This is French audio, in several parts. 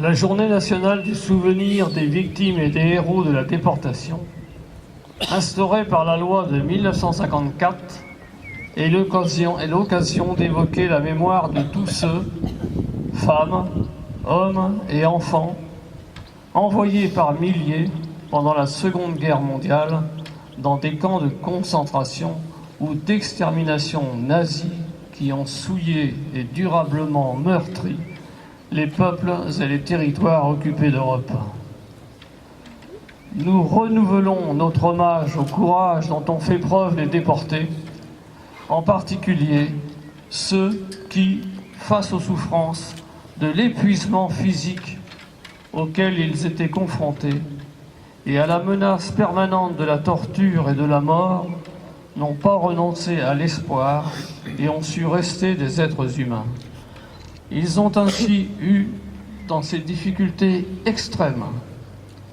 La Journée nationale du souvenir des victimes et des héros de la déportation, instaurée par la loi de 1954, est l'occasion d'évoquer la mémoire de tous ceux, femmes, hommes et enfants, envoyés par milliers pendant la Seconde Guerre mondiale dans des camps de concentration ou d'extermination nazis qui ont souillé et durablement meurtri les peuples et les territoires occupés d'Europe. Nous renouvelons notre hommage au courage dont ont fait preuve les déportés, en particulier ceux qui, face aux souffrances de l'épuisement physique auquel ils étaient confrontés et à la menace permanente de la torture et de la mort, n'ont pas renoncé à l'espoir et ont su rester des êtres humains. Ils ont ainsi eu, dans ces difficultés extrêmes,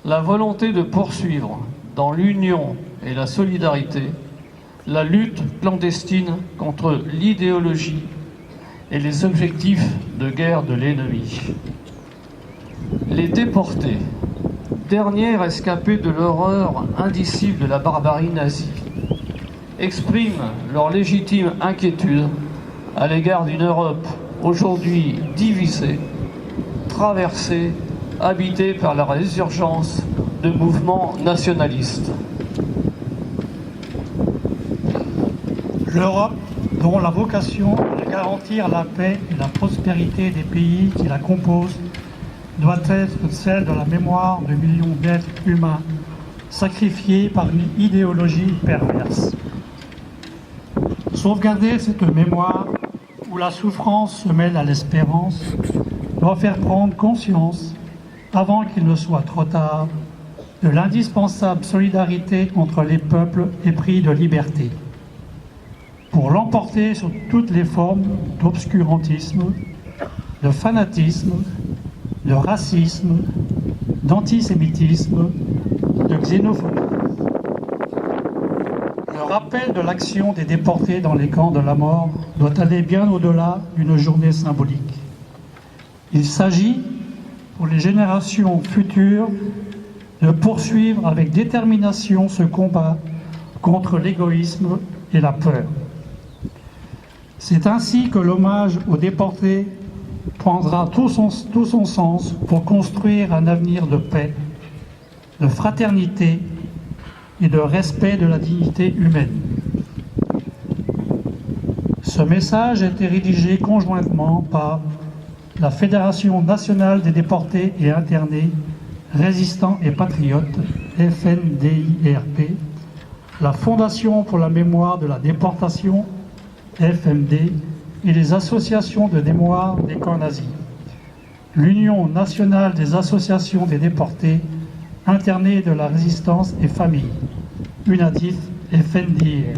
la volonté de poursuivre, dans l'union et la solidarité, la lutte clandestine contre l'idéologie et les objectifs de guerre de l'ennemi. Les déportés, derniers rescapés de l'horreur indicible de la barbarie nazie, expriment leur légitime inquiétude à l'égard d'une Europe aujourd'hui divisée, traversée, habitée par la résurgence de mouvements nationalistes. L'Europe, dont la vocation est de garantir la paix et la prospérité des pays qui la composent, doit être celle de la mémoire de millions d'êtres humains sacrifiés par une idéologie perverse. Sauvegarder cette mémoire où la souffrance se mêle à l'espérance doit faire prendre conscience, avant qu'il ne soit trop tard, de l'indispensable solidarité entre les peuples épris de liberté, pour l'emporter sur toutes les formes d'obscurantisme, de fanatisme, de racisme, d'antisémitisme, de xénophobie. Le rappel de l'action des déportés dans les camps de la mort doit aller bien au-delà d'une journée symbolique. Il s'agit, pour les générations futures, de poursuivre avec détermination ce combat contre l'égoïsme et la peur. C'est ainsi que l'hommage aux déportés prendra tout son sens pour construire un avenir de paix, de fraternité et de respect de la dignité humaine. Ce message a été rédigé conjointement par la Fédération nationale des déportés et internés, résistants et patriotes, FNDIRP, la Fondation pour la mémoire de la déportation, FMD, et les associations de mémoire des camps nazis, l'Union nationale des associations des déportés, internés de la résistance et familles, UNATIF FNDIR.